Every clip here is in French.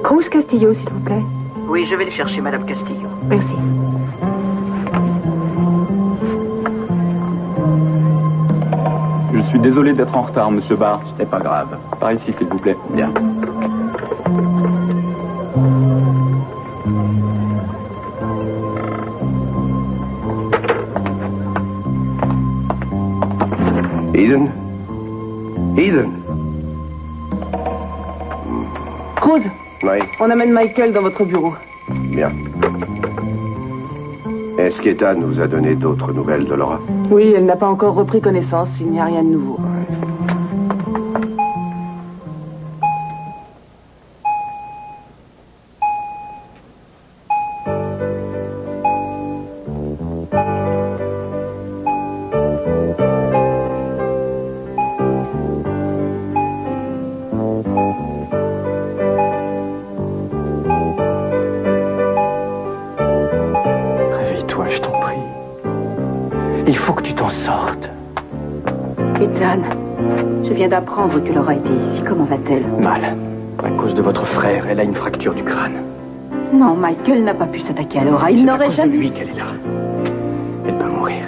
Cruz Castillo, s'il vous plaît. Oui, je vais les chercher, Madame Castillo. Merci. Je suis désolé d'être en retard, Monsieur Barr. C'est pas grave. Par ici, s'il vous plaît. Bien. Eden? Eden? Cruz, Oui, on amène Michael dans votre bureau. bien. Est-ce qu'Ethan nous a donné d'autres nouvelles de Laura? Oui, elle n'a pas encore repris connaissance, il n'y a rien de nouveau. Réveille-toi, je t'en prie. Il faut que tu t'en sortes. Ethan, je viens d'apprendre que Laura était ici. Comment va-t-elle? Mal. À cause de votre frère, elle a une fracture du crâne. Non, Michael n'a pas pu s'attaquer à Laura. Il n'aurait C'est jamais... de lui qu'elle est là. Elle peut mourir.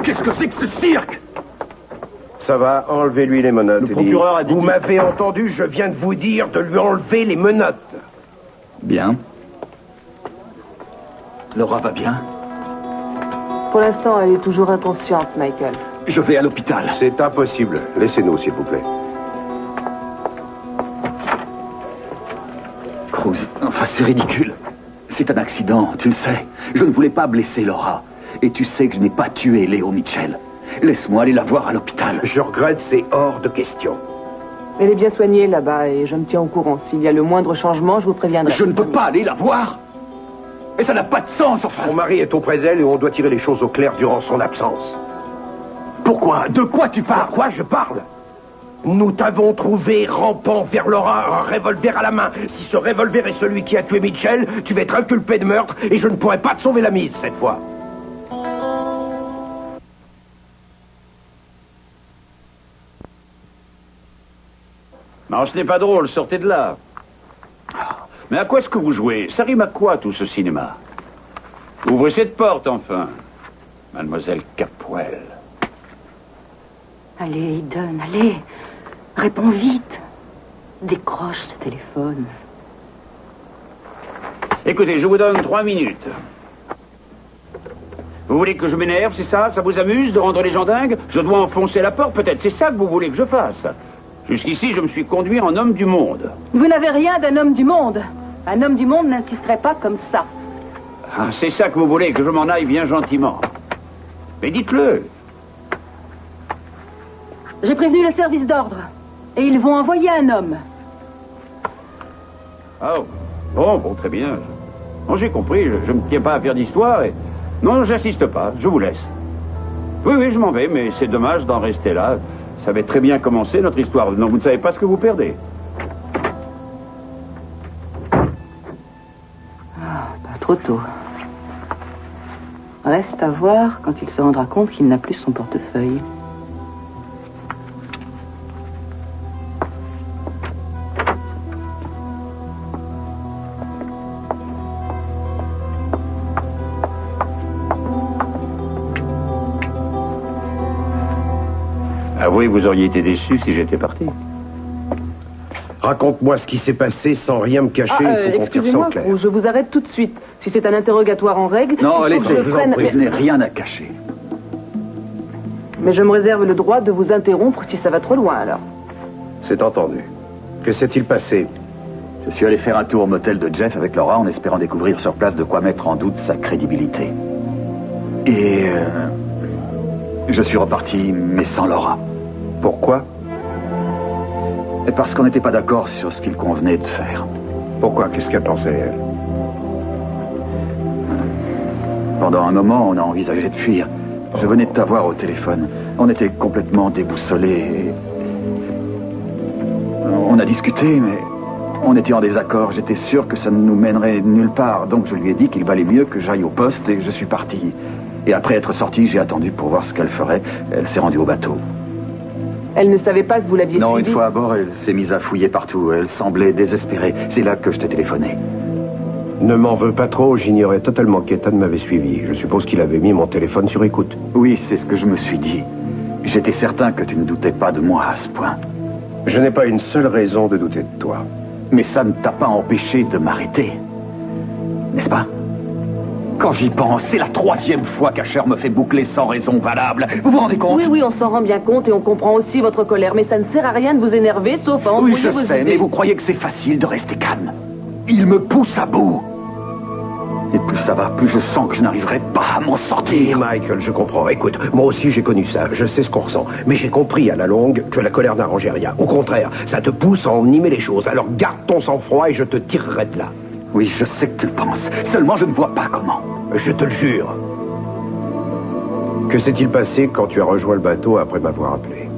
Qu'est-ce que c'est que ce cirque? Ça va, enlevez-lui les menottes. Le procureur a dit Vous qu'il- m'avez entendu, je viens de vous dire de lui enlever les menottes. Bien. Laura va bien. Pour l'instant, elle est toujours inconsciente, Michael. Je vais à l'hôpital. C'est impossible. Laissez-nous, s'il vous plaît. Cruz, enfin c'est ridicule. C'est un accident, tu le sais. Je ne voulais pas blesser Laura. Et tu sais que je n'ai pas tué Léo Mitchell. Laisse-moi aller la voir à l'hôpital. Je regrette, c'est hors de question. Elle est bien soignée là-bas et je me tiens au courant. S'il y a le moindre changement, je vous préviendrai. Je ne peux pas aller la voir. Et ça n'a pas de sens, enfin. Son mari est auprès d'elle et on doit tirer les choses au clair durant son absence. Pourquoi? De quoi tu parles? Quoi je parle? Nous t'avons trouvé rampant vers Laura, un revolver à la main. Si ce revolver est celui qui a tué Mitchell, tu vas être inculpé de meurtre et je ne pourrai pas te sauver la mise cette fois. Non, ce n'est pas drôle, sortez de là. Mais à quoi est-ce que vous jouez? Ça rime à quoi, tout ce cinéma? Ouvrez cette porte, enfin. Mademoiselle Capwell. Allez, Eden, allez. Réponds vite. Décroche ce téléphone. Écoutez, je vous donne 3 minutes. Vous voulez que je m'énerve, c'est ça? Ça vous amuse de rendre les gens dingues? Je dois enfoncer la porte, peut-être. C'est ça que vous voulez que je fasse. Jusqu'ici, je me suis conduit en homme du monde. Vous n'avez rien d'un homme du monde. Un homme du monde n'insisterait pas comme ça. Ah, c'est ça que vous voulez, que je m'en aille bien gentiment. Mais dites-le. J'ai prévenu le service d'ordre. Et ils vont envoyer un homme. Ah, bon, très bien. Non, j'ai compris, je ne me tiens pas à faire d'histoire et... Non, j'insiste pas, je vous laisse. Oui, je m'en vais, mais c'est dommage d'en rester là. Ça avait très bien commencé, notre histoire. Non, vous ne savez pas ce que vous perdez. Pas trop tôt. Reste à voir quand il se rendra compte qu'il n'a plus son portefeuille. Avouez, vous auriez été déçu si j'étais parti. Raconte-moi ce qui s'est passé sans rien me cacher. Il faut qu'on tire ça excusez-moi, au clair. Cruz, je vous arrête tout de suite. Si c'est un interrogatoire en règle... Non, il faut que laissez, je je vous en prenne- prie, je n'ai rien à cacher. Mais je me réserve le droit de vous interrompre si ça va trop loin, alors. C'est entendu. Que s'est-il passé? Je suis allé faire un tour au motel de Jeff avec Laura en espérant découvrir sur place de quoi mettre en doute sa crédibilité. Et... je suis reparti, mais sans Laura. Pourquoi? Et parce qu'on n'était pas d'accord sur ce qu'il convenait de faire. Pourquoi? Qu'est-ce qu'elle pensait, elle? Pendant un moment, on a envisagé de fuir. Je venais de t'avoir au téléphone. On était complètement déboussolés. On a discuté, mais on était en désaccord. J'étais sûr que ça ne nous mènerait nulle part. Donc je lui ai dit qu'il valait mieux que j'aille au poste et je suis parti. Et après être sorti, j'ai attendu pour voir ce qu'elle ferait. Elle s'est rendue au bateau. Elle ne savait pas que vous l'aviez Non, suivi? une fois à bord, elle s'est mise à fouiller partout. Elle semblait désespérée. C'est là que je t'ai téléphoné. Ne m'en veux pas trop, j'ignorais totalement qu'Ethan m'avait suivi. Je suppose qu'il avait mis mon téléphone sur écoute. Oui, c'est ce que je me suis dit. J'étais certain que tu ne doutais pas de moi à ce point. Je n'ai pas une seule raison de douter de toi. Mais ça ne t'a pas empêché de m'arrêter. N'est-ce pas? Quand j'y pense, c'est la 3e fois qu'Asher me fait boucler sans raison valable. Vous vous rendez compte? Oui, on s'en rend bien compte et on comprend aussi votre colère, mais ça ne sert à rien de vous énerver, sauf à embrouiller Oui, vos je sais, idées. mais vous croyez que c'est facile de rester calme? Il me pousse à bout. Et plus ça va, plus je sens que je n'arriverai pas à m'en sortir. Michael, je comprends. Écoute, moi aussi j'ai connu ça. Je sais ce qu'on ressent. Mais j'ai compris à la longue que la colère n'arrangeait rien. Au contraire, ça te pousse à envenimer les choses. Alors garde ton sang-froid et je te tirerai de là. Oui, je sais que tu le penses. Seulement, je ne vois pas comment. Je te le jure. Que s'est-il passé quand tu as rejoint le bateau après m'avoir appelé?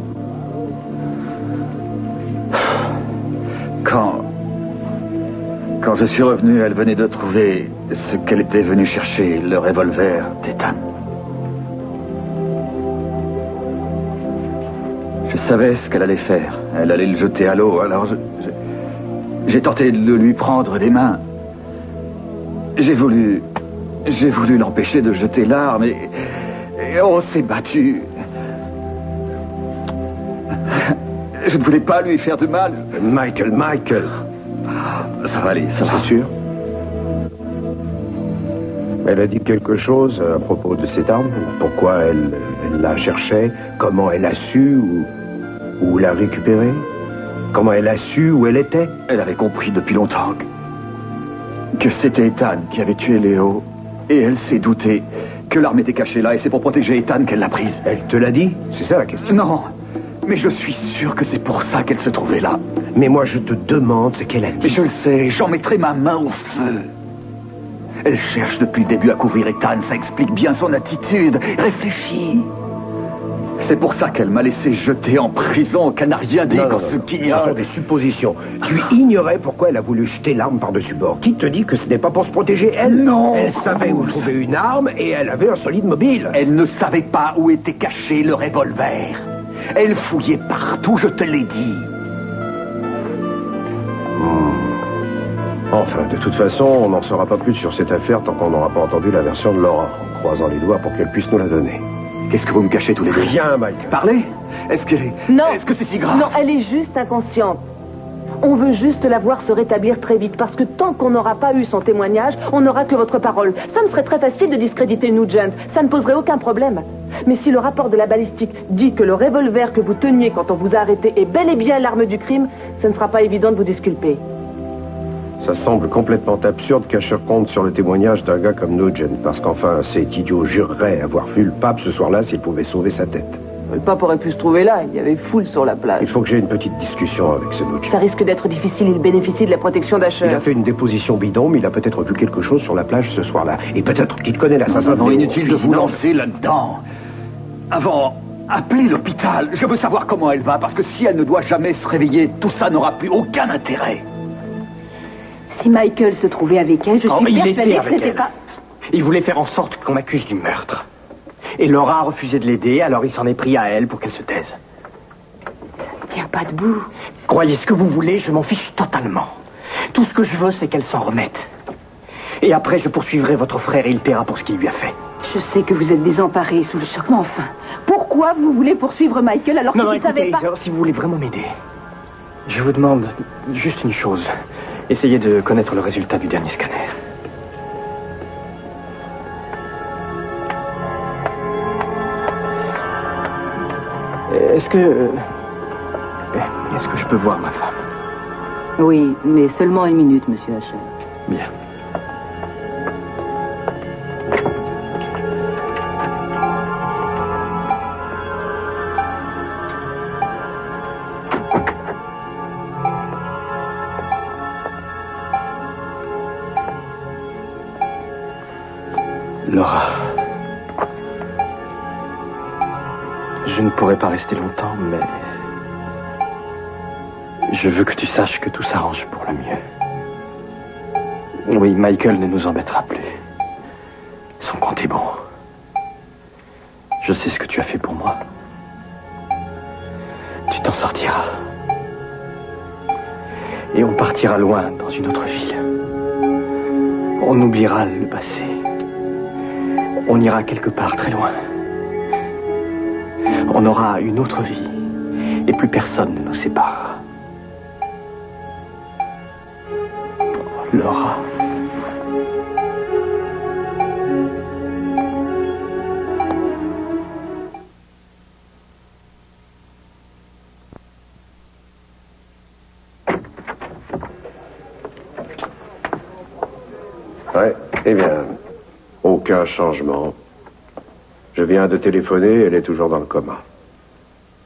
Quand je suis revenu, elle venait de trouver ce qu'elle était venue chercher, le revolver d'Ethan. Je savais ce qu'elle allait faire. Elle allait le jeter à l'eau, alors j'ai tenté de le lui prendre des mains. J'ai voulu l'empêcher de jeter l'arme et on s'est battu. Je ne voulais pas lui faire de mal. Michael. Ça va aller, ça va. C'est sûr? Elle a dit quelque chose à propos de cette arme? Pourquoi elle la cherchait? Comment elle a su où la récupérer? Comment elle a su où elle était? Elle avait compris depuis longtemps que c'était Ethan qui avait tué Léo. Et elle s'est doutée que l'arme était cachée là et c'est pour protéger Ethan qu'elle l'a prise. Elle te l'a dit? C'est ça la question? Non, mais je suis sûr que c'est pour ça qu'elle se trouvait là. Mais moi je te demande ce qu'elle a dit. Mais je le sais, j'en mettrai ma main au feu. Elle cherche depuis le début à couvrir Ethan, ça explique bien son attitude. Réfléchis. C'est pour ça qu'elle m'a laissé jeter en prison, qu'elle n'a rien dit quand ce qui... Ce sont des suppositions. Tu ignorais pourquoi elle a voulu jeter l'arme par-dessus bord. Qui te dit que ce n'est pas pour se protéger, elle? Non. Elle savait où trouver une arme et elle avait un solide mobile. Elle ne savait pas où était caché le revolver. Elle fouillait partout, je te l'ai dit. Enfin, de toute façon, on n'en saura pas plus sur cette affaire tant qu'on n'aura pas entendu la version de Laura, en croisant les doigts pour qu'elle puisse nous la donner. Qu'est-ce que vous me cachez tous les deux? Rien, Mike. Parlez? Est-ce que c'est si grave? Non, elle est juste inconsciente. On veut juste la voir se rétablir très vite, parce que tant qu'on n'aura pas eu son témoignage, on n'aura que votre parole. Ça me serait très facile de discréditer Nugent. Ça ne poserait aucun problème. Mais si le rapport de la balistique dit que le revolver que vous teniez quand on vous a arrêté est bel et bien l'arme du crime, ce ne sera pas évident de vous disculper. Ça semble complètement absurde qu'Asher compte sur le témoignage d'un gars comme Nugent, parce qu'enfin, cet idiot jurerait avoir vu le pape ce soir-là s'il pouvait sauver sa tête. Le pape aurait pu se trouver là, il y avait foule sur la plage. Il faut que j'ai une petite discussion avec ce Nugent. Ça risque d'être difficile, il bénéficie de la protection d'Asher. Il a fait une déposition bidon, mais il a peut-être vu quelque chose sur la plage ce soir-là. Et peut-être qu'il connaît l'assassin. Non, inutile de vous lancer là-dedans. Avant, appelez l'hôpital. Je veux savoir comment elle va, parce que si elle ne doit jamais se réveiller, tout ça n'aura plus aucun intérêt. Si Michael se trouvait avec elle, je suis persuadée que c'était pas... Il voulait faire en sorte qu'on m'accuse du meurtre. Et Laura a refusé de l'aider, alors il s'en est pris à elle pour qu'elle se taise. Ça ne tient pas debout. Croyez ce que vous voulez, je m'en fiche totalement. Tout ce que je veux, c'est qu'elle s'en remette. Et après, je poursuivrai votre frère et il paiera pour ce qu'il lui a fait. Je sais que vous êtes désemparé sous le choc, mais enfin, pourquoi vous voulez poursuivre Michael alors que vous ne savez pas... Si vous voulez vraiment m'aider, je vous demande juste une chose. Essayez de connaître le résultat du dernier scanner. Est-ce que je peux voir ma femme? Oui, mais seulement une minute, monsieur Asher. Bien. Laura, je ne pourrai pas rester longtemps, mais je veux que tu saches que tout s'arrange pour le mieux. Oui, Michael ne nous embêtera plus. Son compte est bon. Je sais ce que tu as fait pour moi. t'en sortiras. Et on partira loin dans une autre ville. On oubliera le passé. On ira quelque part très loin. On aura une autre vie. Et plus personne ne nous séparera. Laura. Ouais, eh bien, aucun changement. Je viens de téléphoner, elle est toujours dans le coma.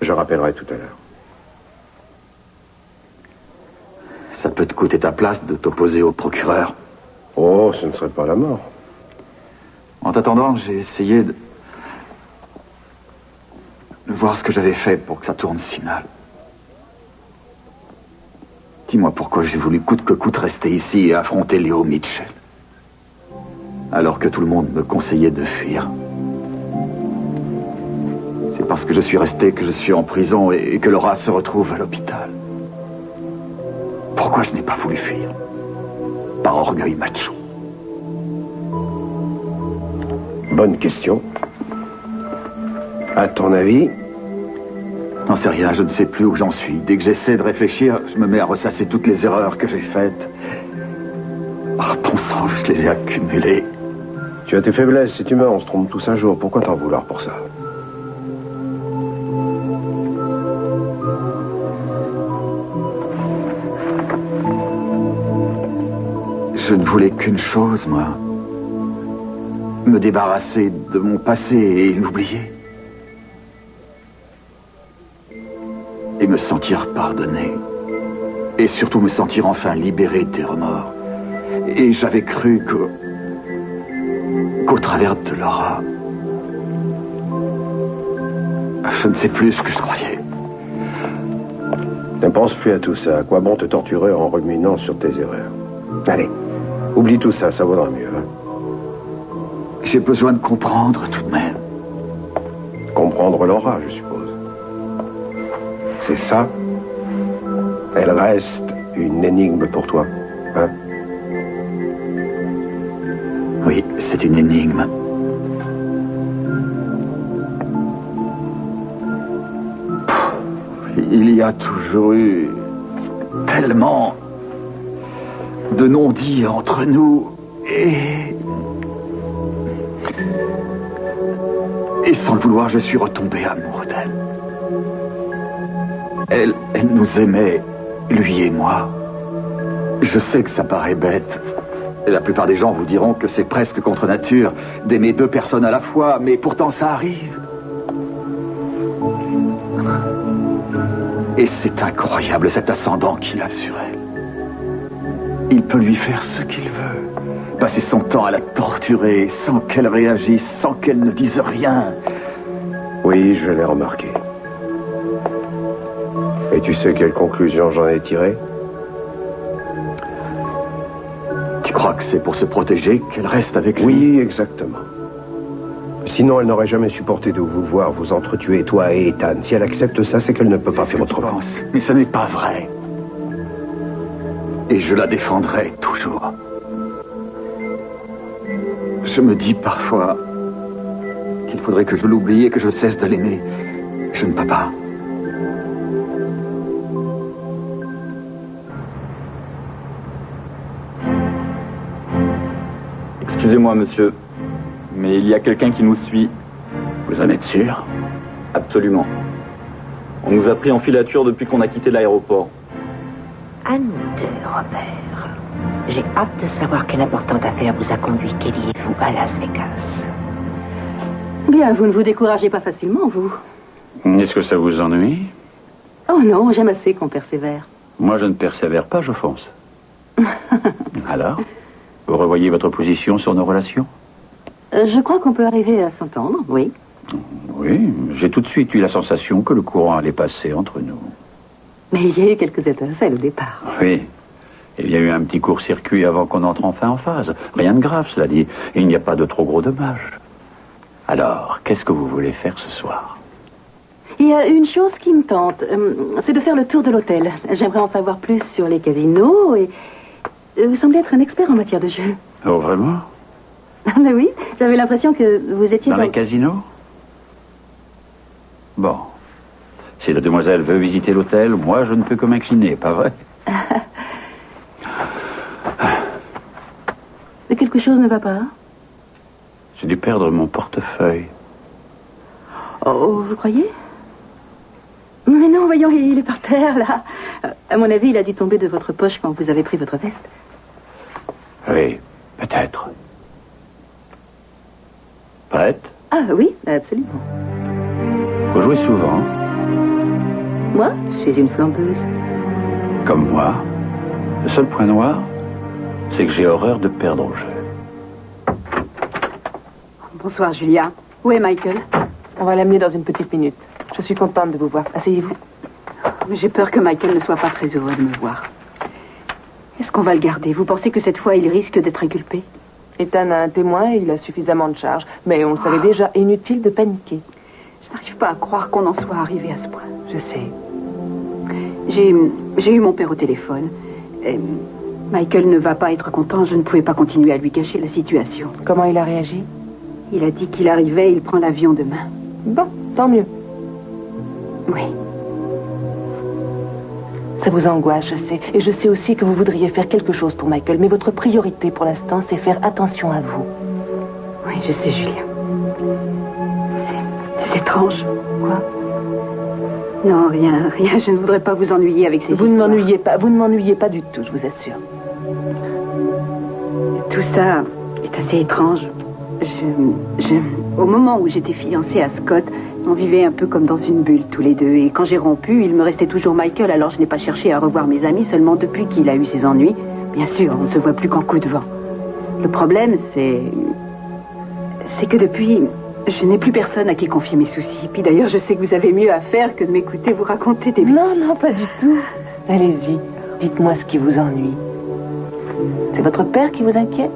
Je rappellerai tout à l'heure. Ça peut te coûter ta place de t'opposer au procureur. Oh, ce ne serait pas la mort. En t'attendant, j'ai essayé de voir ce que j'avais fait pour que ça tourne si mal. Dis-moi pourquoi j'ai voulu coûte que coûte rester ici et affronter Léo Mitchell. Alors que tout le monde me conseillait de fuir. C'est parce que je suis resté que je suis en prison et que Laura se retrouve à l'hôpital. Pourquoi je n'ai pas voulu fuir? Par orgueil macho. Bonne question. À ton avis? J'en sais rien, je ne sais plus où j'en suis. Dès que j'essaie de réfléchir, je me mets à ressasser toutes les erreurs que j'ai faites. Ah, bon sang, je les ai accumulées. Tu as tes faiblesses, c'est humain, on se trompe tous un jour. Pourquoi t'en vouloir pour ça? Je ne voulais qu'une chose, moi. Me débarrasser de mon passé et l'oublier. Et me sentir pardonné. Et surtout me sentir enfin libéré des remords. Et j'avais cru qu'au travers de Laura, je ne sais plus ce que je croyais. Ne pense plus à tout ça. À quoi bon te torturer en ruminant sur tes erreurs? Allez, oublie tout ça, ça vaudra mieux. Hein? J'ai besoin de comprendre tout de même. Comprendre Laura, je suppose. C'est ça? Elle reste une énigme pour toi, hein? Oui, c'est une énigme. Il y a toujours eu tellement de non-dits entre nous et sans le vouloir, je suis retombé amoureux d'elle. Elle nous aimait, lui et moi. Je sais que ça paraît bête. Et la plupart des gens vous diront que c'est presque contre nature d'aimer deux personnes à la fois, mais pourtant ça arrive. Et c'est incroyable cet ascendant qu'il a sur elle. Il peut lui faire ce qu'il veut. Passer son temps à la torturer sans qu'elle réagisse, sans qu'elle ne dise rien. Oui, je l'ai remarqué. Et tu sais quelle conclusion j'en ai tirée? Tu crois que c'est pour se protéger qu'elle reste avec lui? Oui, exactement. Sinon, elle n'aurait jamais supporté de vous voir vous entretuer, toi et Ethan. Si elle accepte ça, c'est qu'elle ne peut pas faire autrement. Mais ce n'est pas vrai. Et je la défendrai toujours. Je me dis parfois qu'il faudrait que je l'oublie et que je cesse de l'aimer. Je ne peux pas. Excusez-moi, monsieur, mais il y a quelqu'un qui nous suit. Vous en êtes sûr? Absolument. On nous a pris en filature depuis qu'on a quitté l'aéroport. À nous deux, Robert. J'ai hâte de savoir quelle importante affaire vous a conduit Kelly et vous à Las Vegas. Bien, vous ne vous découragez pas facilement, vous. Est-ce que ça vous ennuie? Oh non, j'aime assez qu'on persévère. Moi, je ne persévère pas, je fonce. Alors, vous revoyez votre position sur nos relations? Je crois qu'on peut arriver à s'entendre, oui. Oui, j'ai tout de suite eu la sensation que le courant allait passer entre nous. Mais il y a eu quelques étincelles au départ. Oui. Il y a eu un petit court-circuit avant qu'on entre enfin en phase. Rien de grave, cela dit. Il n'y a pas de trop gros dommages. Alors, qu'est-ce que vous voulez faire ce soir? Il y a une chose qui me tente, c'est de faire le tour de l'hôtel. J'aimerais en savoir plus sur les casinos et... Vous semblez être un expert en matière de jeu. Oh, vraiment? Mais oui, j'avais l'impression que vous étiez... Dans les casinos? Bon. Si la demoiselle veut visiter l'hôtel, moi, je ne peux que m'incliner, pas vrai? Quelque chose ne va pas? J'ai dû perdre mon portefeuille. Oh, vous croyez? Mais non, voyons, il est par terre, là. À mon avis, il a dû tomber de votre poche quand vous avez pris votre veste. Oui, peut-être. Prête? Ah oui, absolument. Vous jouez souvent? Moi, je suis une flambeuse. Comme moi. Le seul point noir, c'est que j'ai horreur de perdre au jeu. Bonsoir, Julia. Où est Michael? On va l'amener dans une petite minute. Je suis contente de vous voir. Asseyez-vous. Mais j'ai peur que Michael ne soit pas très heureux de me voir. Est-ce qu'on va le garder? Vous pensez que cette fois, il risque d'être inculpé? Ethan a un témoin et il a suffisamment de charges. Mais on savait déjà, inutile de paniquer. Je n'arrive pas à croire qu'on en soit arrivé à ce point. Je sais. J'ai eu mon père au téléphone. Et Michael ne va pas être content. Je ne pouvais pas continuer à lui cacher la situation. Comment il a réagi? Il a dit qu'il arrivait et il prend l'avion demain. Bon, tant mieux. Oui. Ça vous angoisse, je sais. Et je sais aussi que vous voudriez faire quelque chose pour Michael. Mais votre priorité pour l'instant, c'est faire attention à vous. Oui, je sais, Julia. C'est étrange. Quoi? Non, rien. Je ne voudrais pas vous ennuyer avec ces histoires. Vous ne m'ennuyez pas du tout, je vous assure. Tout ça est assez étrange. Au moment où j'étais fiancée à Scott, on vivait un peu comme dans une bulle tous les deux. Et quand j'ai rompu, il me restait toujours Michael, alors je n'ai pas cherché à revoir mes amis seulement depuis qu'il a eu ses ennuis. Bien sûr, on ne se voit plus qu'en coup de vent. Le problème, c'est que depuis, je n'ai plus personne à qui confier mes soucis. Puis d'ailleurs, je sais que vous avez mieux à faire que de m'écouter vous raconter des... Non, pas du tout. Allez-y, dites-moi ce qui vous ennuie. C'est votre père qui vous inquiète?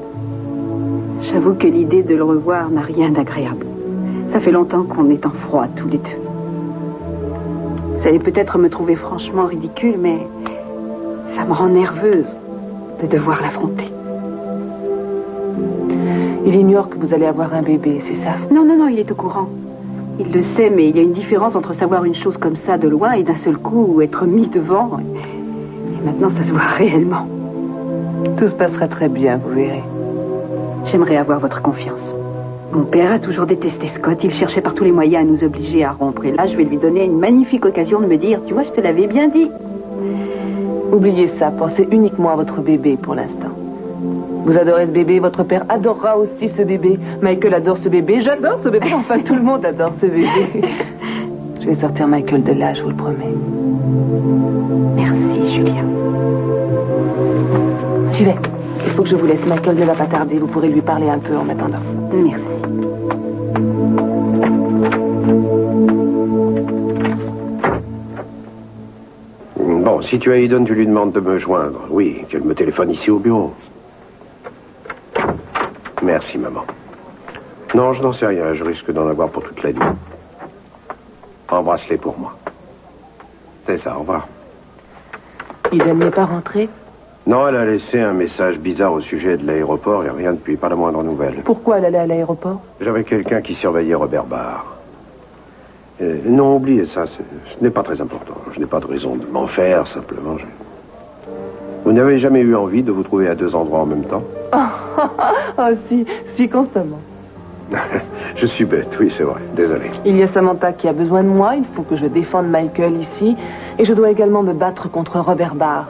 J'avoue que l'idée de le revoir n'a rien d'agréable. Ça fait longtemps qu'on est en froid tous les deux. Vous allez peut-être me trouver franchement ridicule, mais ça me rend nerveuse de devoir l'affronter. Il ignore que vous allez avoir un bébé, c'est ça? Non, il est au courant. Il le sait, mais il y a une différence entre savoir une chose comme ça de loin et d'un seul coup être mis devant. Et maintenant, ça se voit réellement. Tout se passera très bien, vous verrez. J'aimerais avoir votre confiance. Mon père a toujours détesté Scott. Il cherchait par tous les moyens à nous obliger à rompre. Et là, je vais lui donner une magnifique occasion de me dire, tu vois, je te l'avais bien dit. Oubliez ça. Pensez uniquement à votre bébé pour l'instant. Vous adorez ce bébé. Votre père adorera aussi ce bébé. Michael adore ce bébé. J'adore ce bébé. Enfin, tout le monde adore ce bébé. Je vais sortir Michael de là, je vous le promets. Merci, Julia. J'y vais. Il faut que je vous laisse. Michael ne va pas tarder. Vous pourrez lui parler un peu en attendant. Merci. Bon, si tu as Eden, tu lui demandes de me joindre. Oui, qu'elle me téléphone ici au bureau. Merci, maman. Non, je n'en sais rien. Je risque d'en avoir pour toute la nuit. Embrasse-les pour moi. C'est ça, au revoir. Eden n'est pas rentrée? Non, elle a laissé un message bizarre au sujet de l'aéroport et rien depuis, pas la moindre nouvelle. Pourquoi elle allait à l'aéroport? J'avais quelqu'un qui surveillait Robert Barr. Non, oubliez ça, ce n'est pas très important. Je n'ai pas de raison de m'en faire, simplement. Vous n'avez jamais eu envie de vous trouver à deux endroits en même temps? Si, constamment. Je suis bête, oui, c'est vrai, désolé. Il y a Samantha qui a besoin de moi, il faut que je défende Michael ici, et je dois également me battre contre Robert Barr.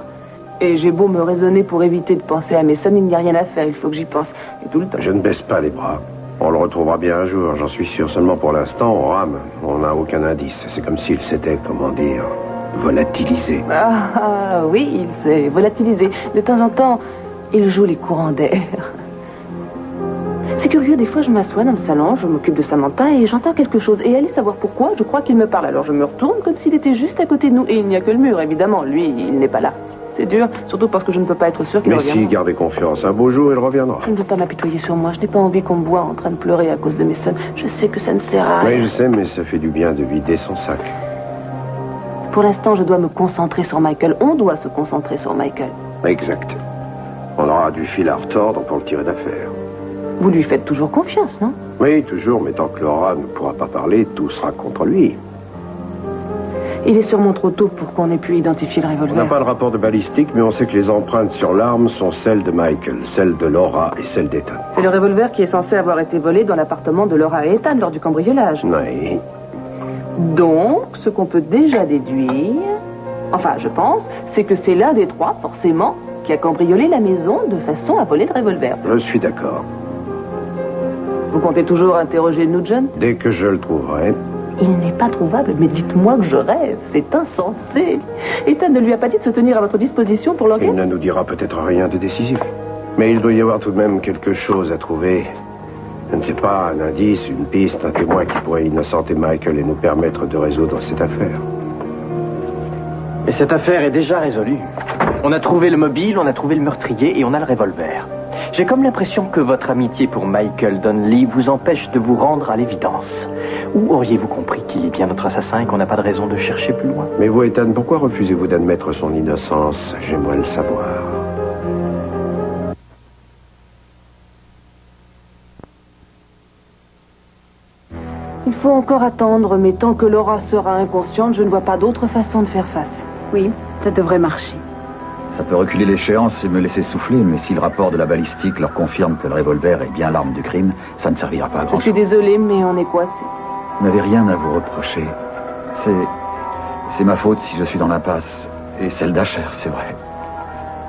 Et j'ai beau me raisonner pour éviter de penser à Mason, il n'y a rien à faire, il faut que j'y pense, et tout le temps. Je ne baisse pas les bras. On le retrouvera bien un jour, j'en suis sûr. Seulement pour l'instant, on rame. On n'a aucun indice. C'est comme s'il s'était, comment dire, volatilisé. Oui, il s'est volatilisé. De temps en temps, il joue les courants d'air. C'est curieux, des fois je m'assois dans le salon, je m'occupe de Samantha et j'entends quelque chose. Et allez savoir pourquoi, je crois qu'il me parle. Alors je me retourne comme s'il était juste à côté de nous. Et il n'y a que le mur, évidemment. Lui, il n'est pas là. C'est dur, surtout parce que je ne peux pas être sûre qu'il reviendra. Mais si, gardez confiance. Un beau jour, il reviendra. Je ne veux pas m'apitoyer sur moi. Je n'ai pas envie qu'on me voie en train de pleurer à cause de Mason. Je sais que ça ne sert à rien. Oui, je sais, mais ça fait du bien de vider son sac. Pour l'instant, je dois me concentrer sur Michael. On doit se concentrer sur Michael. Exact. On aura du fil à retordre pour le tirer d'affaire. Vous lui faites toujours confiance, non? Oui, toujours, mais tant que Laura ne pourra pas parler, tout sera contre lui. Il est sûrement trop tôt pour qu'on ait pu identifier le On revolver. n'a pas de rapport de balistique, mais on sait que les empreintes sur l'arme sont celles de Michael, celles de Laura et celles d'Ethan. C'est le revolver qui est censé avoir été volé dans l'appartement de Laura et Ethan lors du cambriolage. Oui. Donc, ce qu'on peut déjà déduire, enfin, je pense, c'est que c'est l'un des trois, forcément, qui a cambriolé la maison de façon à voler le revolver. Je suis d'accord. Vous comptez toujours interroger Nugent? Dès que je le trouverai. Il n'est pas trouvable, mais dites-moi que je rêve. C'est insensé. Ethan ne lui a pas dit de se tenir à votre disposition pour l'enquête? Il ne nous dira peut-être rien de décisif. Mais il doit y avoir tout de même quelque chose à trouver. Je ne sais pas, un indice, une piste, un témoin qui pourrait innocenter Michael et nous permettre de résoudre cette affaire. Et cette affaire est déjà résolue. On a trouvé le mobile, on a trouvé le meurtrier et on a le revolver. J'ai comme l'impression que votre amitié pour Michael Donnelly vous empêche de vous rendre à l'évidence. Ou auriez-vous compris qu'il est bien notre assassin et qu'on n'a pas de raison de chercher plus loin? Mais vous, Ethan, pourquoi refusez-vous d'admettre son innocence? J'aimerais le savoir. Il faut encore attendre, mais tant que Laura sera inconsciente, je ne vois pas d'autre façon de faire face. Oui, ça devrait marcher. Ça peut reculer l'échéance et me laisser souffler, mais si le rapport de la balistique leur confirme que le revolver est bien l'arme du crime, ça ne servira pas à Je grand-chose. suis désolée, mais on est coincé. Vous n'avez rien à vous reprocher. C'est ma faute si je suis dans l'impasse. Et celle d'Asher, c'est vrai.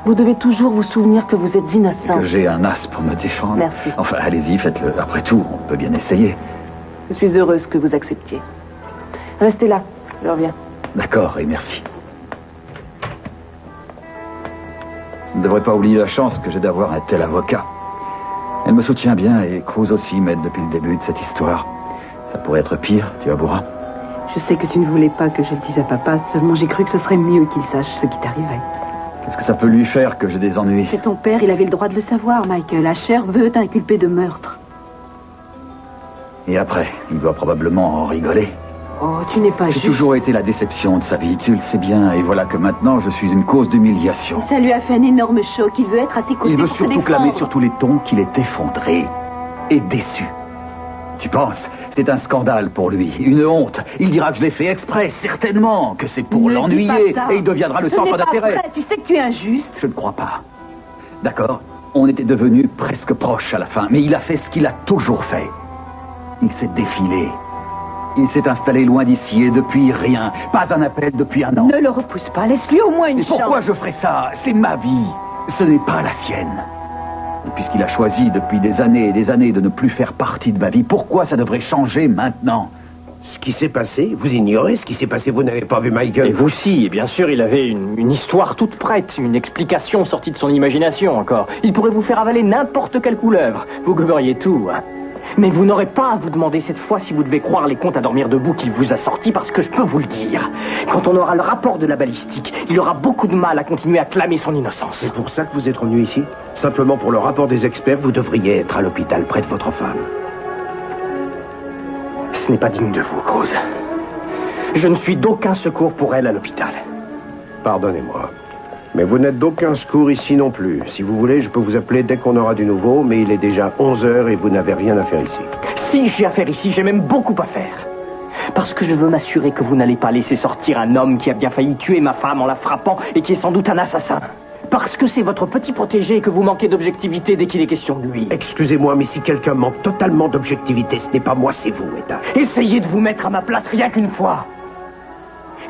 Vous devez toujours vous souvenir que vous êtes innocent. Que j'ai un as pour me défendre. Merci. Enfin, allez-y, faites-le. Après tout, on peut bien essayer. Je suis heureuse que vous acceptiez. Restez là, je reviens. D'accord, et merci. Je ne devrais pas oublier la chance que j'ai d'avoir un tel avocat. Elle me soutient bien et Cruz aussi m'aide depuis le début de cette histoire. Ça pourrait être pire, tu avoueras. Je sais que tu ne voulais pas que je le dise à papa, seulement j'ai cru que ce serait mieux qu'il sache ce qui t'arrivait. Qu'est-ce que ça peut lui faire que j'ai des ennuis? C'est ton père, il avait le droit de le savoir, Michael. Asher veut t'inculper de meurtre. Et après, il doit probablement en rigoler. Oh, tu n'es pas J'ai juste. toujours été la déception de sa vie, tu le sais bien. Et voilà que maintenant, je suis une cause d'humiliation. Ça lui a fait un énorme choc, il veut être à tes côtés Il veut pour te surtout défendre. clamer sur tous les tons qu'il est effondré et déçu. Tu penses? C'est un scandale pour lui, une honte. Il dira que je l'ai fait exprès, certainement, que c'est pour Ne dis l'ennuyer, pas ça. et il deviendra le Ce centre n'est pas d'intérêt. vrai, tu sais que tu es injuste. Je ne crois pas. D'accord, on était devenus presque proches à la fin, mais il a fait ce qu'il a toujours fait. Il s'est défilé. Il s'est installé loin d'ici et depuis rien. Pas un appel depuis un an. Ne le repousse pas, laisse-lui au moins une Mais chance. pourquoi je ferais ça? C'est ma vie. Ce n'est pas la sienne. Et puisqu'il a choisi depuis des années et des années de ne plus faire partie de ma vie, pourquoi ça devrait changer maintenant? Ce qui s'est passé, vous ignorez ce qui s'est passé, vous n'avez pas vu Michael. Et vous si, et bien sûr, il avait une histoire toute prête, une explication sortie de son imagination encore. Il pourrait vous faire avaler n'importe quelle couleuvre. Vous goberiez tout, hein. Mais vous n'aurez pas à vous demander cette fois si vous devez croire les contes à dormir debout qu'il vous a sortis, parce que je peux vous le dire. Quand on aura le rapport de la balistique, il aura beaucoup de mal à continuer à clamer son innocence. C'est pour ça que vous êtes revenu ici? Simplement pour le rapport des experts, vous devriez être à l'hôpital près de votre femme. Ce n'est pas digne de vous, Cruz. Je ne suis d'aucun secours pour elle à l'hôpital. Pardonnez-moi. Mais vous n'êtes d'aucun secours ici non plus. Si vous voulez, je peux vous appeler dès qu'on aura du nouveau, mais il est déjà 11 heures et vous n'avez rien à faire ici. Si j'ai affaire ici, j'ai même beaucoup à faire. Parce que je veux m'assurer que vous n'allez pas laisser sortir un homme qui a bien failli tuer ma femme en la frappant et qui est sans doute un assassin. Parce que c'est votre petit protégé et que vous manquez d'objectivité dès qu'il est question de lui. Excusez-moi, mais si quelqu'un manque totalement d'objectivité, ce n'est pas moi, c'est vous, Ethan. Essayez de vous mettre à ma place rien qu'une fois.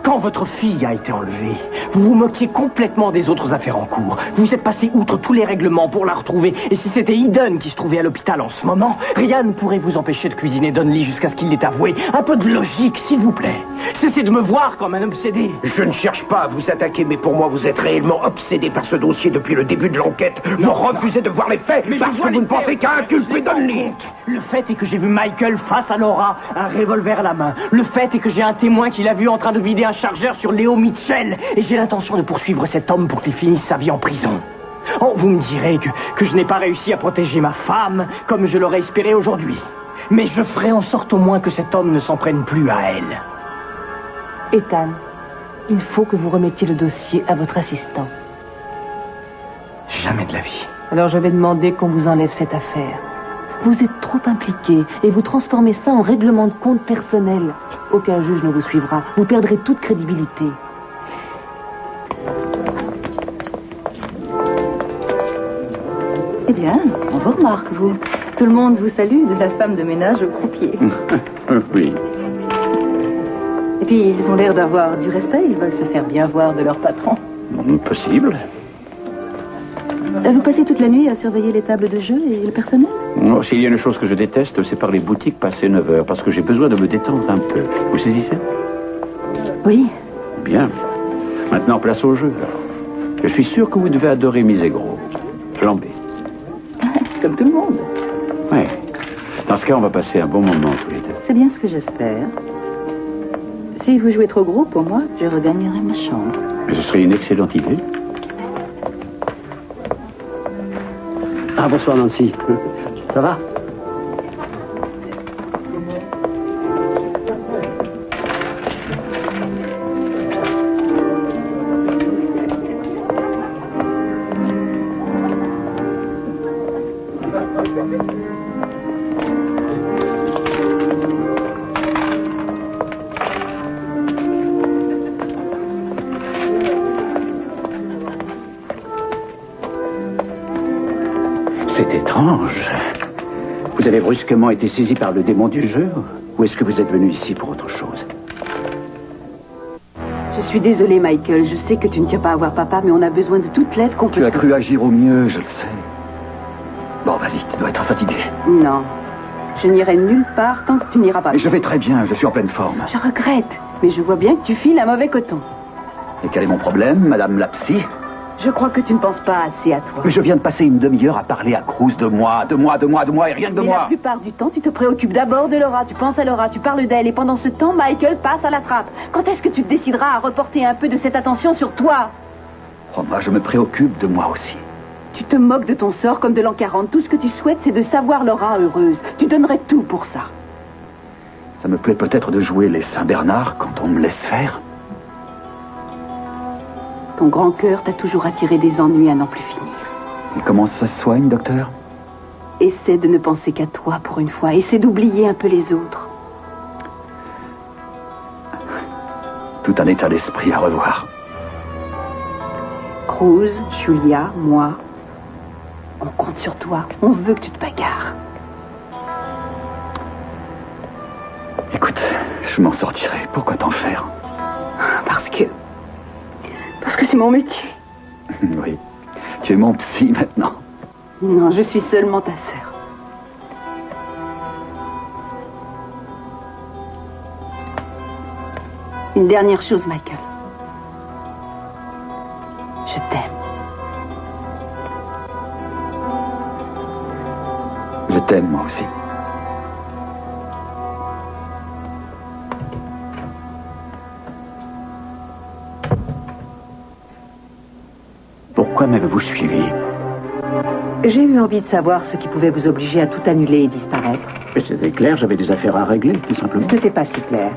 Quand votre fille a été enlevée, vous vous moquiez complètement des autres affaires en cours. Vous êtes passé outre tous les règlements pour la retrouver. Et si c'était Eden qui se trouvait à l'hôpital en ce moment, rien ne pourrait vous empêcher de cuisiner Donnelly jusqu'à ce qu'il l'ait avoué. Un peu de logique, s'il vous plaît. Cessez de me voir comme un obsédé. Je ne cherche pas à vous attaquer, mais pour moi, vous êtes réellement obsédé par ce dossier depuis le début de l'enquête. Vous refusez de voir les faits parce que vous ne pensez qu'à inculper Donnelly. Le fait est que j'ai vu Michael face à Laura, un revolver à la main. Le fait est que j'ai un témoin qui l'a vu en train de vider un chargeur sur Léo Mitchell. Et j'ai l'intention de poursuivre cet homme pour qu'il finisse sa vie en prison. Oh, vous me direz que je n'ai pas réussi à protéger ma femme comme je l'aurais espéré aujourd'hui. Mais je ferai en sorte au moins que cet homme ne s'en prenne plus à elle. Ethan, Il faut que vous remettiez le dossier à votre assistant. Jamais de la vie. Alors je vais demander qu'on vous enlève cette affaire. Vous êtes trop impliqué et vous transformez ça en règlement de compte personnel. Aucun juge ne vous suivra. Vous perdrez toute crédibilité. Eh bien, on vous remarque, vous. Tout le monde vous salue, de la femme de ménage au croupier. Oui. Et puis, ils ont l'air d'avoir du respect. Ils veulent se faire bien voir de leur patron. Possible. Vous passez toute la nuit à surveiller les tables de jeu et le personnel? Non, s'il y a une chose que je déteste, c'est par les boutiques passer 9 heures, parce que j'ai besoin de me détendre un peu. Vous saisissez? Oui. Bien. Maintenant, place au jeu. Je suis sûr que vous devez adorer miser gros. Flambé. Comme tout le monde. Oui. Dans ce cas, on va passer un bon moment tous les deux. C'est bien ce que j'espère. Si vous jouez trop gros, pour moi, je regagnerai ma chambre. Mais ce serait une excellente idée. Ah, bonsoir Nancy. Ça va? C'est étrange. Vous avez brusquement été saisi par le démon du jeu, ou est-ce que vous êtes venu ici pour autre chose? Je suis désolée, Michael. Je sais que tu ne tiens pas à voir papa, mais on a besoin de toute l'aide qu'on peut. Tu as cru agir au mieux, je le sais. Bon, vas-y, tu dois être fatigué. Non. Je n'irai nulle part tant que tu n'iras pas. Mais je vais très bien, je suis en pleine forme. Je regrette, mais je vois bien que tu files un mauvais coton. Et quel est mon problème, madame la psy? Je crois que tu ne penses pas assez à toi. Mais je viens de passer une demi-heure à parler à Cruz de moi et rien que de Mais moi. la plupart du temps, tu te préoccupes d'abord de Laura, tu penses à Laura, tu parles d'elle, et pendant ce temps, Michael passe à la trappe. Quand est-ce que tu te décideras à reporter un peu de cette attention sur toi? Oh, moi, je me préoccupe de moi aussi. Tu te moques de ton sort comme de l'an 40. Tout ce que tu souhaites, c'est de savoir Laura heureuse. Tu donnerais tout pour ça. Ça me plaît peut-être de jouer les Saint-Bernard quand on me laisse faire. Ton grand cœur t'a toujours attiré des ennuis à n'en plus finir. Et comment ça se soigne, docteur? Essaie de ne penser qu'à toi pour une fois. Essaie d'oublier un peu les autres. Tout un état d'esprit à revoir. Cruz, Julia, moi, on compte sur toi. On veut que tu te bagarres. Écoute, je m'en sortirai. Pourquoi t'en faire? Parce que c'est mon métier. Oui. Tu es mon psy maintenant. Non, je suis seulement ta sœur. Une dernière chose, Michael. Je t'aime. Je t'aime, moi aussi. Pourquoi m'avez-vous suivi? J'ai eu envie de savoir ce qui pouvait vous obliger à tout annuler et disparaître. Mais c'était clair, j'avais des affaires à régler, tout simplement. Ce n'était pas si clair.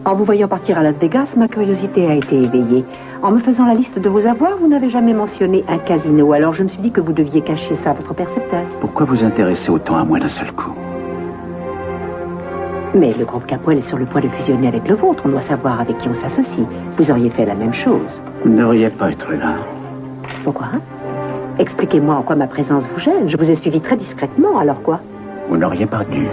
En vous voyant partir à Las Vegas, ma curiosité a été éveillée. En me faisant la liste de vos avoirs, vous n'avez jamais mentionné un casino. Alors je me suis dit que vous deviez cacher ça à votre percepteur. Pourquoi vous intéressez autant à moi d'un seul coup? Mais le groupe Capoel est sur le point de fusionner avec le vôtre. On doit savoir avec qui on s'associe. Vous auriez fait la même chose. Vous ne devriez pas être là. Pourquoi? Expliquez-moi en quoi ma présence vous gêne. Je vous ai suivi très discrètement, alors quoi? Vous n'auriez pas dû.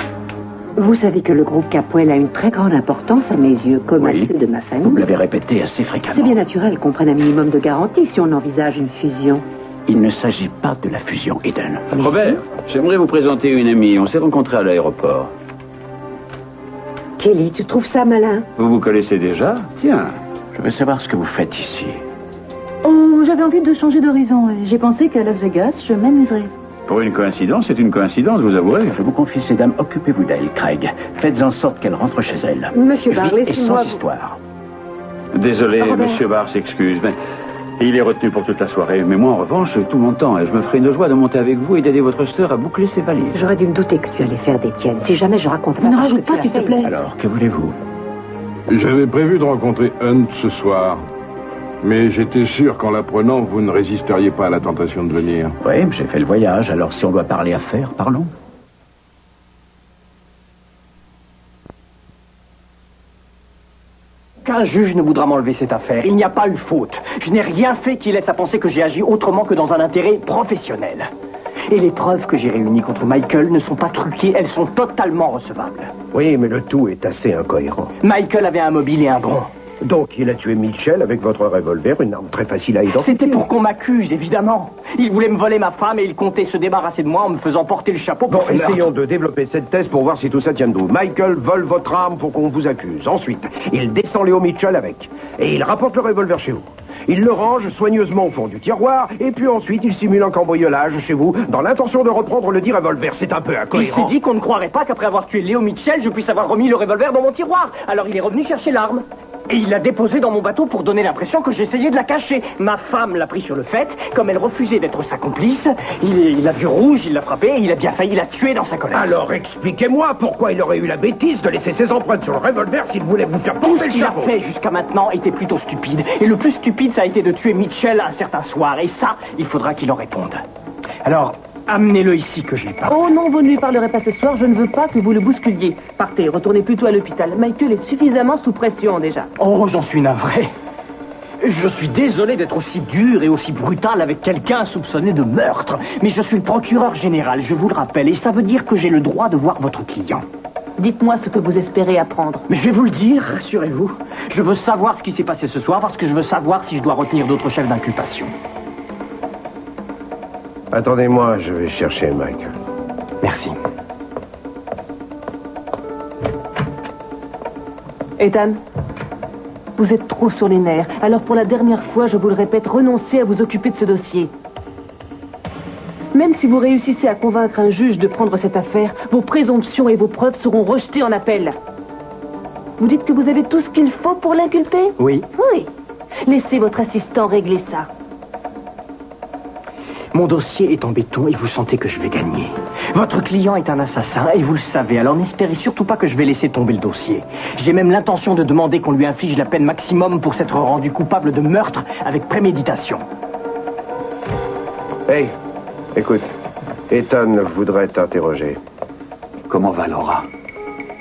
Vous savez que le groupe Capoel a une très grande importance à mes yeux, comme Oui. à ceux de ma famille. Vous me l'avez répété assez fréquemment. C'est bien naturel qu'on prenne un minimum de garantie si on envisage une fusion. Il ne s'agit pas de la fusion, Eden. Mais Robert, j'aimerais vous présenter une amie. On s'est rencontrés à l'aéroport. Kelly, tu trouves ça malin? Vous vous connaissez déjà? Tiens, je veux savoir ce que vous faites ici. Oh, j'avais envie de changer d'horizon. J'ai pensé qu'à Las Vegas, je m'amuserais. Pour une coïncidence, c'est une coïncidence, vous avouerez. Je vous confie ces dames, occupez-vous d'elle, Craig. Faites en sorte qu'elle rentre chez elle. Monsieur Barr, Vite et laissez-moi sans vous- histoire. Désolé, Robert. monsieur Barr s'excuse, mais il est retenu pour toute la soirée. Mais moi, en revanche, tout mon temps, et je me ferai une joie de monter avec vous et d'aider votre sœur à boucler ses valises. J'aurais dû me douter que tu allais faire des tiennes. Si jamais je raconte Ne parce rajoute que pas, tu s'il l'as te fait. plaît. Alors, que voulez-vous? J'avais prévu de rencontrer Hunt ce soir. Mais j'étais sûr qu'en l'apprenant, vous ne résisteriez pas à la tentation de venir. Oui, j'ai fait le voyage, alors si on doit parler affaires, parlons. Qu'un juge ne voudra m'enlever cette affaire. Il n'y a pas eu faute. Je n'ai rien fait qui laisse à penser que j'ai agi autrement que dans un intérêt professionnel. Et les preuves que j'ai réunies contre Michael ne sont pas truquées, elles sont totalement recevables. Oui, mais le tout est assez incohérent. Michael avait un mobile et un bron. Donc il a tué Mitchell avec votre revolver, une arme très facile à identifier. C'était pour qu'on m'accuse, évidemment. Il voulait me voler ma femme et il comptait se débarrasser de moi en me faisant porter le chapeau pour Bon, essayons de développer cette thèse pour voir si tout ça tient debout. Michael vole votre arme pour qu'on vous accuse. Ensuite, il descend Léo Mitchell avec. Et il rapporte le revolver chez vous. Il le range soigneusement au fond du tiroir, et puis ensuite il simule un cambriolage chez vous, dans l'intention de reprendre le dit revolver. C'est un peu incohérent. Il s'est dit qu'on ne croirait pas qu'après avoir tué Léo Mitchell, je puisse avoir remis le revolver dans mon tiroir. Alors il est revenu chercher l'arme. Et il l'a déposée dans mon bateau pour donner l'impression que j'essayais de la cacher. Ma femme l'a pris sur le fait. Comme elle refusait d'être sa complice, il a vu rouge, il l'a frappé et il a bien failli la tuer dans sa colère. Alors expliquez-moi pourquoi il aurait eu la bêtise de laisser ses empreintes sur le revolver s'il voulait vous faire porter le chapeau. Ce qu'il a fait jusqu'à maintenant était plutôt stupide. Et le plus stupide, ça a été de tuer Mitchell un certain soir. Et ça, il faudra qu'il en réponde. Alors, amenez-le ici que je l'ai pas. Oh non, vous ne lui parlerez pas ce soir, je ne veux pas que vous le bousculiez. Partez, retournez plutôt à l'hôpital. Michael est suffisamment sous pression déjà. Oh, j'en suis navré. Je suis désolé d'être aussi dur et aussi brutal avec quelqu'un soupçonné de meurtre. Mais je suis le procureur général, je vous le rappelle, et ça veut dire que j'ai le droit de voir votre client. Dites-moi ce que vous espérez apprendre. Mais je vais vous le dire, rassurez-vous. Je veux savoir ce qui s'est passé ce soir parce que je veux savoir si je dois retenir d'autres chefs d'inculpation. Attendez-moi, je vais chercher Michael. Merci. Ethan, vous êtes trop sur les nerfs. Alors pour la dernière fois, je vous le répète, renoncez à vous occuper de ce dossier. Même si vous réussissez à convaincre un juge de prendre cette affaire, vos présomptions et vos preuves seront rejetées en appel. Vous dites que vous avez tout ce qu'il faut pour l'inculper ? Oui. Oui. Laissez votre assistant régler ça. Mon dossier est en béton et vous sentez que je vais gagner. Votre client est un assassin et vous le savez, alors n'espérez surtout pas que je vais laisser tomber le dossier. J'ai même l'intention de demander qu'on lui inflige la peine maximum pour s'être rendu coupable de meurtre avec préméditation. Hey, écoute, Ethan voudrait t'interroger. Comment va Laura?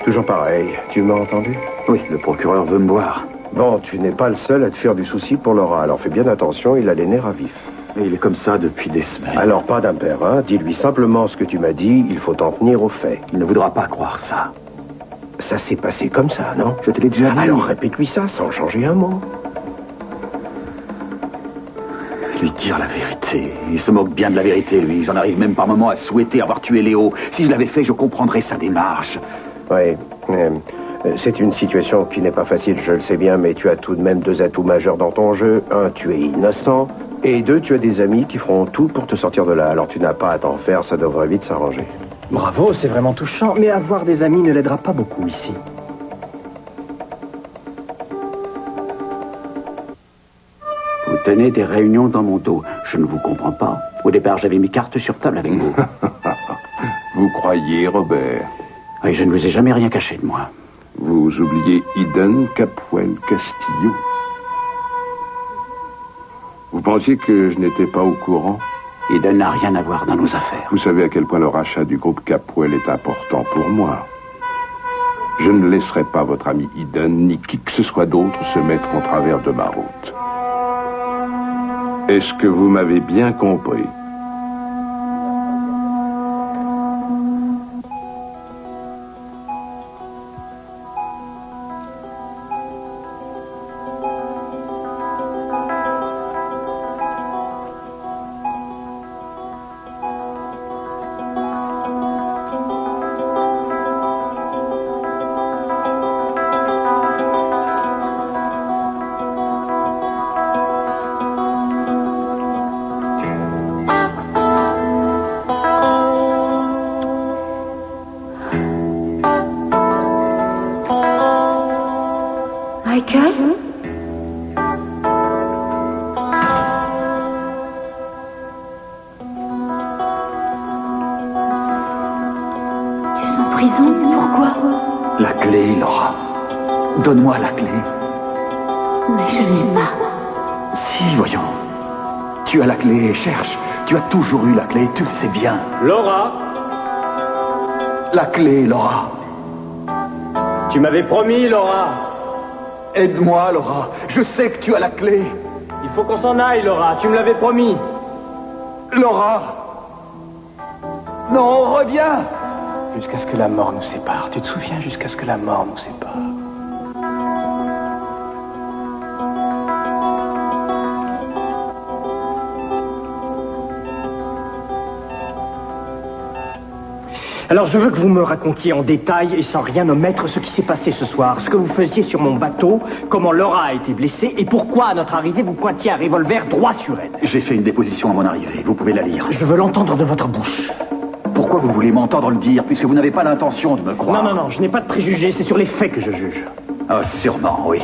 Toujours pareil, tu m'as entendu? Oui, le procureur veut me voir. Bon, tu n'es pas le seul à te faire du souci pour Laura, alors fais bien attention, il a les nerfs à vif. Et il est comme ça depuis des semaines. Alors pas d'impair, hein. Dis-lui simplement ce que tu m'as dit, il faut en tenir aux faits. Il ne voudra pas croire ça. Ça s'est passé comme ça, non? Je te l'ai déjà dit. Alors répète-lui ça sans changer un mot. Lui dire la vérité. Il se moque bien de la vérité, lui. J'en arrive même par moments à souhaiter avoir tué Léo. Si je l'avais fait, je comprendrais sa démarche. Oui, c'est une situation qui n'est pas facile, je le sais bien, mais tu as tout de même deux atouts majeurs dans ton jeu. Un, tu es innocent. Et deux, tu as des amis qui feront tout pour te sortir de là. Alors tu n'as pas à t'en faire, ça devrait vite s'arranger. Bravo, c'est vraiment touchant, mais avoir des amis ne l'aidera pas beaucoup ici. Vous tenez des réunions dans mon dos. Je ne vous comprends pas. Au départ, j'avais mis carte sur table avec vous. Vous croyez, Robert? Et je ne vous ai jamais rien caché de moi. Vous oubliez Eden Capwell Castillo. Vous pensiez que je n'étais pas au courant? Eden n'a rien à voir dans nos affaires. Vous savez à quel point le rachat du groupe Capwell est important pour moi. Je ne laisserai pas votre ami Eden, ni qui que ce soit d'autre, se mettre en travers de ma route. Est-ce que vous m'avez bien compris? Donne-moi la clé. Mais je n'ai pas. Si, voyons. Tu as la clé, cherche. Tu as toujours eu la clé, tu le sais bien. Laura, La clé, Laura. tu m'avais promis, Laura. Aide-moi, Laura. Je sais que tu as la clé. Il faut qu'on s'en aille, Laura. Tu me l'avais promis. Laura. Non, reviens. Jusqu'à ce que la mort nous sépare. Tu te souviens, jusqu'à ce que la mort nous sépare. Alors je veux que vous me racontiez en détail et sans rien omettre ce qui s'est passé ce soir, ce que vous faisiez sur mon bateau, comment Laura a été blessée et pourquoi à notre arrivée vous pointiez un revolver droit sur elle. J'ai fait une déposition à mon arrivée, vous pouvez la lire. Je veux l'entendre de votre bouche. Pourquoi vous voulez m'entendre le dire, puisque vous n'avez pas l'intention de me croire? Non, je n'ai pas de préjugés, c'est sur les faits que je juge. Ah, sûrement, oui.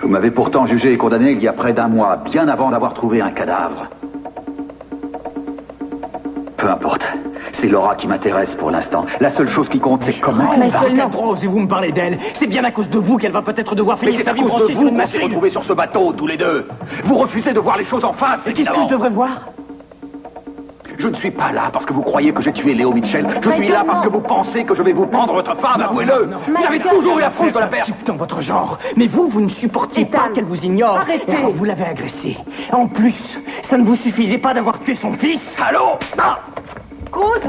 Vous m'avez pourtant jugé et condamné il y a près d'un mois, bien avant d'avoir trouvé un cadavre. Peu importe. C'est Laura qui m'intéresse pour l'instant. La seule chose qui compte, c'est comment elle va. Michael, Rose, et vous me parlez d'elle. C'est bien à cause de vous qu'elle va peut-être devoir finir sa vie branchée sur une qu'on s'est machine. retrouvés sur ce bateau, tous les deux. Vous refusez de voir les choses en face, Mais qu'est-ce que je devrais voir? Je ne suis pas là parce que vous croyez que j'ai tué Léo Mitchell. Je suis là parce que vous pensez que je vais vous prendre votre femme, avouez-le. Vous avez toujours eu la faute de la perte. C'est dans votre genre. Mais vous ne supportiez pas qu'elle vous ignore. Arrêtez. Et alors, vous l'avez agressée. En plus, ça ne vous suffisait pas d'avoir tué son fils. Allô? Ah. Cruz!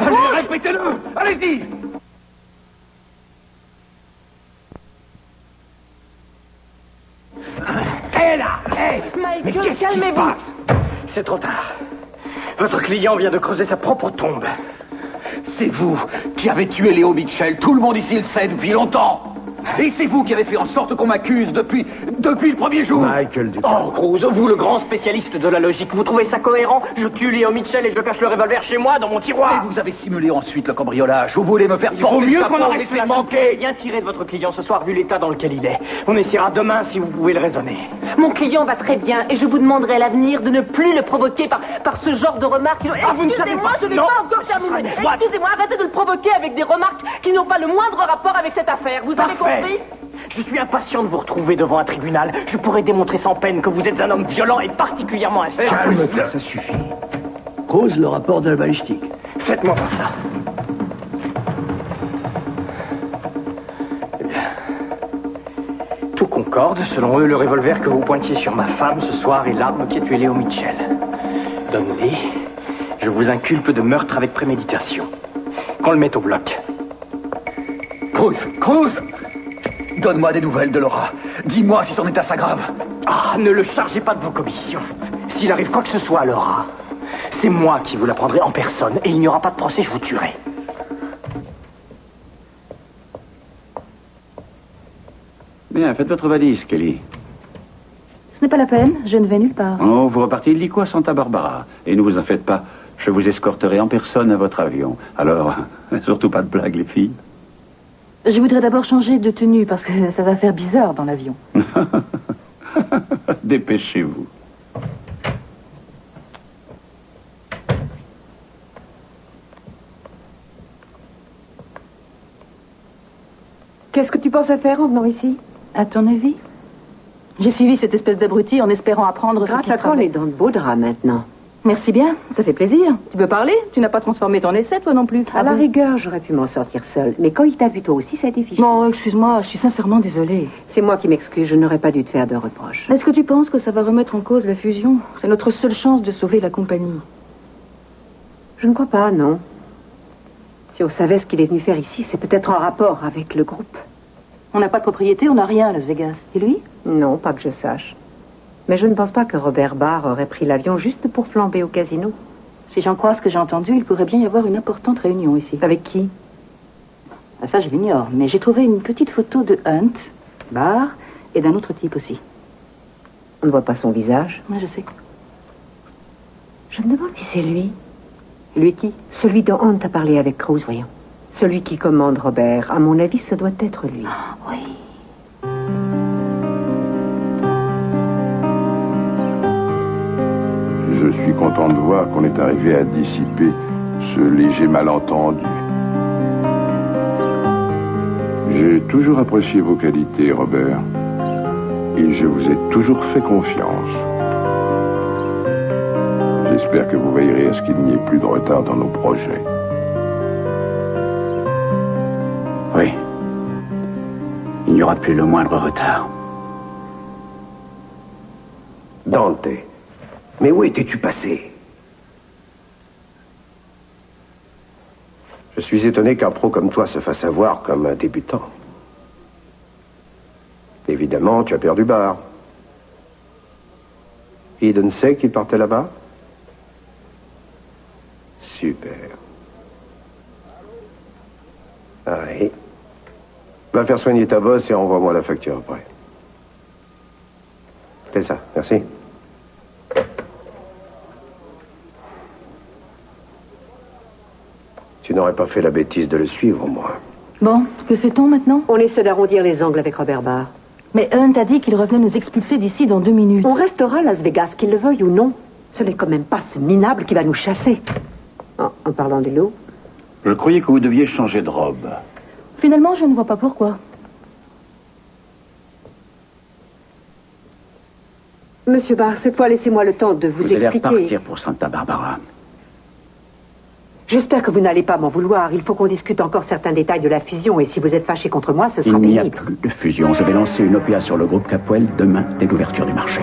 Allez, respectez-le. Allez-y. Hé là! Hé! Michael, Mais qu'est-ce qui se calmez-vous. passe? C'est trop tard. Votre client vient de creuser sa propre tombe. C'est vous qui avez tué Léo Mitchell. Tout le monde ici le sait depuis longtemps. Et c'est vous qui avez fait en sorte qu'on m'accuse depuis le premier jour. Michael Dupont. Oh, Cruz, vous le grand spécialiste de la logique, vous trouvez ça cohérent? Je tue Léo Mitchell et je cache le revolver chez moi, dans mon tiroir. Et vous avez simulé ensuite le cambriolage. Vous voulez me faire Il vaut porter mieux sa qu'on peau, arrête laisser cela. manquer. Bien tiré de votre client ce soir, vu l'état dans lequel il est. On essaiera demain si vous pouvez le raisonner. Mon client va très bien et je vous demanderai à l'avenir de ne plus le provoquer par ce genre de remarques. vous ne savez Excusez-moi, pas. je n'ai Non. pas encore terminé. Soit. Excusez-moi, arrêtez de le provoquer avec des remarques qui n'ont pas le moindre rapport avec cette affaire. Vous avez Parfait. compris? Je suis impatient de vous retrouver devant un tribunal. Je pourrai démontrer sans peine que vous êtes un homme violent et particulièrement instable. Calme-toi, ça suffit. Cause le rapport de la balistique. Faites-moi voir ça. Eh bien, tout concorde. Selon eux, le revolver que vous pointiez sur ma femme ce soir est l'arme qui a tué Léo Mitchell. Donnez. Je vous inculpe de meurtre avec préméditation. Qu'on le mette au bloc. Cruz. Donne-moi des nouvelles de Laura. Dis-moi si son état s'aggrave. Ah, ne le chargez pas de vos commissions. S'il arrive quoi que ce soit à Laura, c'est moi qui vous la prendrai en personne et il n'y aura pas de procès, je vous tuerai. Bien, faites votre valise, Kelly. Ce n'est pas la peine, je ne vais nulle part. Oh, vous repartez illico à Santa Barbara. Et ne vous en faites pas, je vous escorterai en personne à votre avion. Alors, surtout pas de blagues, les filles. Je voudrais d'abord changer de tenue parce que ça va faire bizarre dans l'avion. Dépêchez-vous. Qu'est-ce que tu penses à faire en venant ici? À ton avis? J'ai suivi cette espèce d'abruti en espérant apprendre Grâce ce qu'il à toi, on est dans de beaux draps maintenant. Merci bien, ça fait plaisir. Tu peux parler? Tu n'as pas transformé ton essai, toi non plus. À la rigueur, j'aurais pu m'en sortir seule. Mais quand il t'a vu toi aussi, ça a été fichu. Bon, excuse-moi, je suis sincèrement désolée. C'est moi qui m'excuse, je n'aurais pas dû te faire de reproches. Est-ce que tu penses que ça va remettre en cause la fusion? C'est notre seule chance de sauver la compagnie. Je ne crois pas, non. Si on savait ce qu'il est venu faire ici, c'est peut-être en rapport avec le groupe. On n'a pas de propriété, on n'a rien à Las Vegas. Et lui? Non, pas que je sache. Mais je ne pense pas que Robert Barr aurait pris l'avion juste pour flamber au casino. Si j'en crois ce que j'ai entendu, il pourrait bien y avoir une importante réunion ici. Avec qui? Ah, ça, je l'ignore, mais j'ai trouvé une petite photo de Hunt, Barr, et d'un autre type aussi. On ne voit pas son visage. Oui, je sais. Je me demande si c'est lui. Lui qui? Celui dont Hunt a parlé avec Cruz, voyons. Celui qui commande Robert. À mon avis, ce doit être lui. Ah, oui. Je suis content de voir qu'on est arrivé à dissiper ce léger malentendu. J'ai toujours apprécié vos qualités, Robert. Et je vous ai toujours fait confiance. J'espère que vous veillerez à ce qu'il n'y ait plus de retard dans nos projets. Oui. Il n'y aura plus le moindre retard. Dante, mais où étais-tu passé? Je suis étonné qu'un pro comme toi se fasse avoir comme un débutant. Évidemment, tu as perdu Barr. Eden sait qu'il partait là-bas? Super. Ah oui. Va faire soigner ta bosse et envoie-moi la facture après. Fais ça, merci. Tu n'aurais pas fait la bêtise de le suivre, moi. Bon, que fait-on maintenant? On essaie d'arrondir les angles avec Robert Barr. Mais Hunt a dit qu'il revenait nous expulser d'ici dans 2 minutes. On restera à Las Vegas, qu'il le veuille ou non. Ce n'est quand même pas ce minable qui va nous chasser. En parlant de l'eau. Je croyais que vous deviez changer de robe. Finalement, je ne vois pas pourquoi. Monsieur Barr, cette fois, laissez-moi le temps de vous allez expliquer. repartir pour Santa Barbara. J'espère que vous n'allez pas m'en vouloir. Il faut qu'on discute encore certains détails de la fusion. Et si vous êtes fâché contre moi, ce sera Il n'y a pénible. plus de fusion. Je vais lancer une OPA sur le groupe Capwell demain dès l'ouverture du marché.